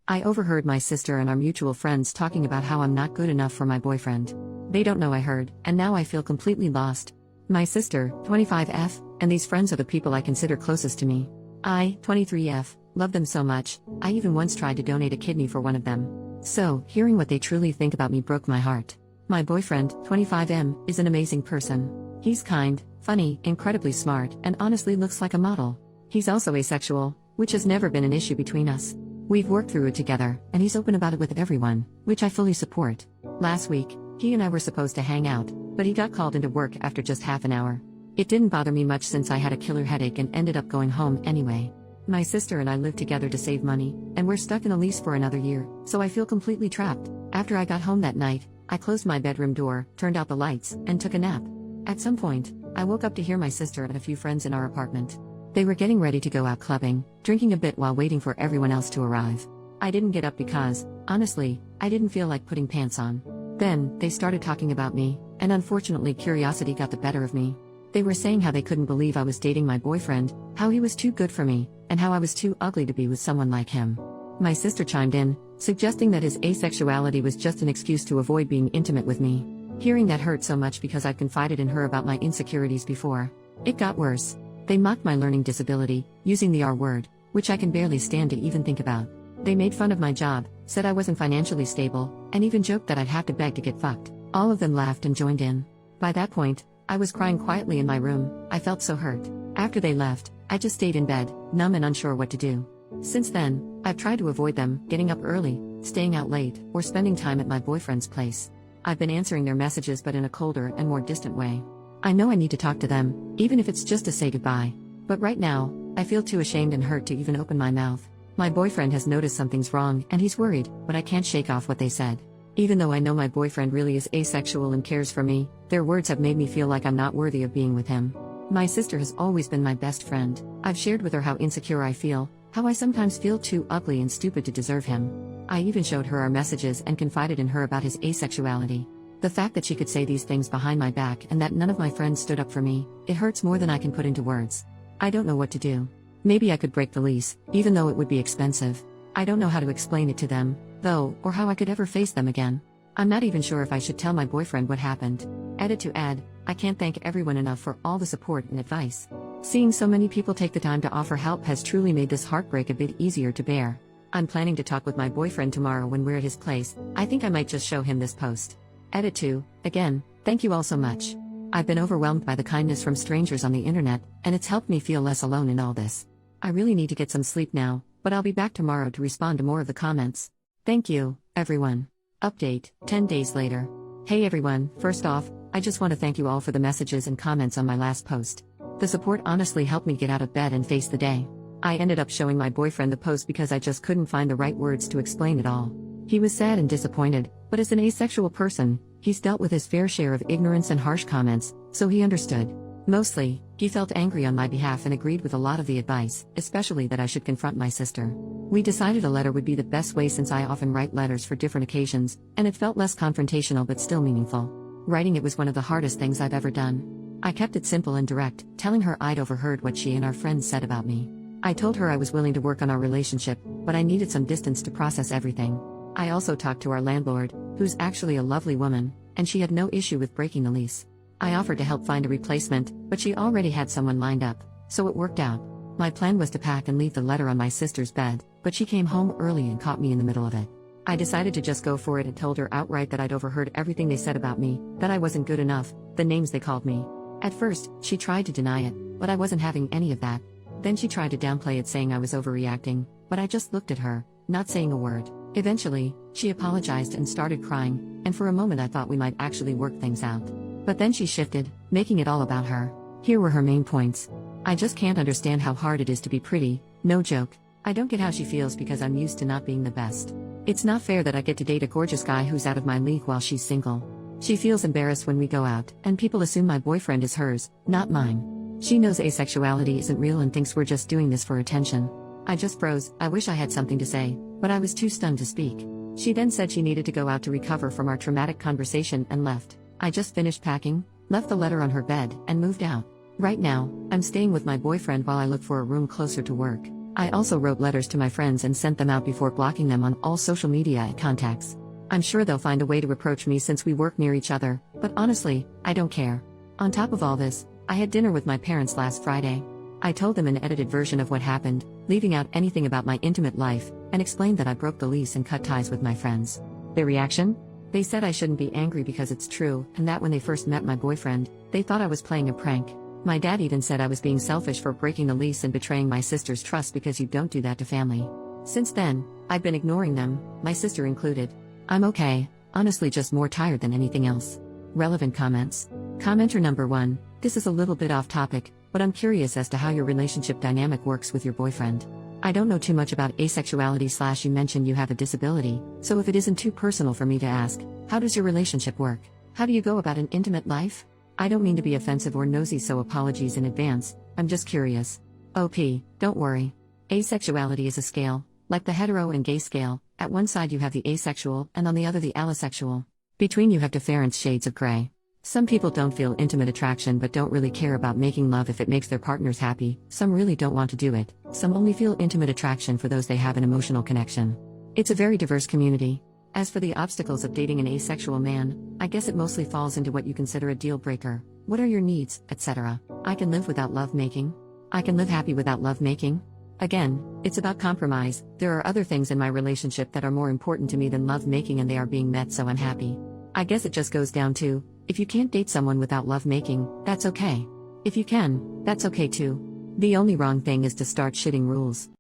I overheard my sister and our mutual friends talking about how I'm not good enough for my boyfriend. They don't know I heard, and now I feel completely lost. My sister, 25F, and these friends are the people I consider closest to me. I, 23F, love them so much, I even once tried to donate a kidney for one of them. So, hearing what they truly think about me broke my heart. My boyfriend, 25M, is an amazing person. He's kind, funny, incredibly smart, and honestly looks like a model. He's also asexual, which has never been an issue between us. We've worked through it together, and he's open about it with everyone, which I fully support. Last week, he and I were supposed to hang out, but he got called into work after just half an hour. It didn't bother me much since I had a killer headache and ended up going home anyway. My sister and I live together to save money, and we're stuck in a lease for another year, so I feel completely trapped. After I got home that night, I closed my bedroom door, turned out the lights, and took a nap. At some point, I woke up to hear my sister and a few friends in our apartment. They were getting ready to go out clubbing, drinking a bit while waiting for everyone else to arrive. I didn't get up because, honestly, I didn't feel like putting pants on. Then, they started talking about me, and unfortunately curiosity got the better of me. They were saying how they couldn't believe I was dating my boyfriend, how he was too good for me, and how I was too ugly to be with someone like him. My sister chimed in, suggesting that his asexuality was just an excuse to avoid being intimate with me. Hearing that hurt so much because I've confided in her about my insecurities before. It got worse. They mocked my learning disability, using the R word, which I can barely stand to even think about. They made fun of my job, said I wasn't financially stable, and even joked that I'd have to beg to get fucked. All of them laughed and joined in. By that point, I was crying quietly in my room. I felt so hurt. After they left, I just stayed in bed, numb and unsure what to do. Since then, I've tried to avoid them, getting up early, staying out late, or spending time at my boyfriend's place. I've been answering their messages but in a colder and more distant way. I know I need to talk to them, even if it's just to say goodbye. But right now, I feel too ashamed and hurt to even open my mouth. My boyfriend has noticed something's wrong and he's worried, but I can't shake off what they said. Even though I know my boyfriend really is asexual and cares for me, their words have made me feel like I'm not worthy of being with him. My sister has always been my best friend. I've shared with her how insecure I feel, how I sometimes feel too ugly and stupid to deserve him. I even showed her our messages and confided in her about his asexuality. The fact that she could say these things behind my back and that none of my friends stood up for me, it hurts more than I can put into words. I don't know what to do. Maybe I could break the lease, even though it would be expensive. I don't know how to explain it to them, though, or how I could ever face them again. I'm not even sure if I should tell my boyfriend what happened. Edit to add, I can't thank everyone enough for all the support and advice. Seeing so many people take the time to offer help has truly made this heartbreak a bit easier to bear. I'm planning to talk with my boyfriend tomorrow when we're at his place. I think I might just show him this post. Edit to, again, thank you all so much. I've been overwhelmed by the kindness from strangers on the internet, and it's helped me feel less alone in all this. I really need to get some sleep now, but I'll be back tomorrow to respond to more of the comments. Thank you, everyone. Update, 10 days later. Hey everyone, first off, I just want to thank you all for the messages and comments on my last post. The support honestly helped me get out of bed and face the day. I ended up showing my boyfriend the post because I just couldn't find the right words to explain it all. He was sad and disappointed, but as an asexual person, he's dealt with his fair share of ignorance and harsh comments, so he understood. Mostly, he felt angry on my behalf and agreed with a lot of the advice, especially that I should confront my sister. We decided a letter would be the best way since I often write letters for different occasions, and it felt less confrontational but still meaningful. Writing it was one of the hardest things I've ever done. I kept it simple and direct, telling her I'd overheard what she and our friends said about me. I told her I was willing to work on our relationship, but I needed some distance to process everything. I also talked to our landlord, who's actually a lovely woman, and she had no issue with breaking the lease. I offered to help find a replacement, but she already had someone lined up, so it worked out. My plan was to pack and leave the letter on my sister's bed, but she came home early and caught me in the middle of it. I decided to just go for it and told her outright that I'd overheard everything they said about me, that I wasn't good enough, the names they called me. At first, she tried to deny it, but I wasn't having any of that. Then she tried to downplay it, saying I was overreacting, but I just looked at her, not saying a word. Eventually, she apologized and started crying, and for a moment I thought we might actually work things out. But then she shifted, making it all about her. Here were her main points. I just can't understand how hard it is to be pretty, no joke. I don't get how she feels because I'm used to not being the best. It's not fair that I get to date a gorgeous guy who's out of my league while she's single. She feels embarrassed when we go out, and people assume my boyfriend is hers, not mine. She knows asexuality isn't real and thinks we're just doing this for attention. I just froze. I wish I had something to say, but I was too stunned to speak. She then said she needed to go out to recover from our traumatic conversation and left. I just finished packing, left the letter on her bed, and moved out. Right now, I'm staying with my boyfriend while I look for a room closer to work. I also wrote letters to my friends and sent them out before blocking them on all social media and contacts. I'm sure they'll find a way to approach me since we work near each other, but honestly, I don't care. On top of all this, I had dinner with my parents last Friday. I told them an edited version of what happened, leaving out anything about my intimate life, and explained that I broke the lease and cut ties with my friends. Their reaction? They said I shouldn't be angry because it's true, and that when they first met my boyfriend, they thought I was playing a prank. My dad even said I was being selfish for breaking the lease and betraying my sister's trust because you don't do that to family. Since then, I've been ignoring them, my sister included. I'm okay, honestly just more tired than anything else. Relevant comments. Commenter number 1, this is a little bit off topic, but I'm curious as to how your relationship dynamic works with your boyfriend. I don't know too much about asexuality / you mentioned you have a disability, so if it isn't too personal for me to ask, how does your relationship work? How do you go about an intimate life? I don't mean to be offensive or nosy, so apologies in advance, I'm just curious. OP, don't worry. Asexuality is a scale, like the hetero and gay scale. At one side you have the asexual and on the other the allosexual. Between you have different shades of gray. Some people don't feel intimate attraction but don't really care about making love if it makes their partners happy, some really don't want to do it, some only feel intimate attraction for those they have an emotional connection. It's a very diverse community. As for the obstacles of dating an asexual man, I guess it mostly falls into what you consider a deal breaker. What are your needs, etc. I can live without love making. I can live happy without love making. Again, it's about compromise. There are other things in my relationship that are more important to me than love making and they are being met, so I'm happy. I guess it just goes down to, if you can't date someone without love making, that's okay. If you can, that's okay too. The only wrong thing is to start shitting rules.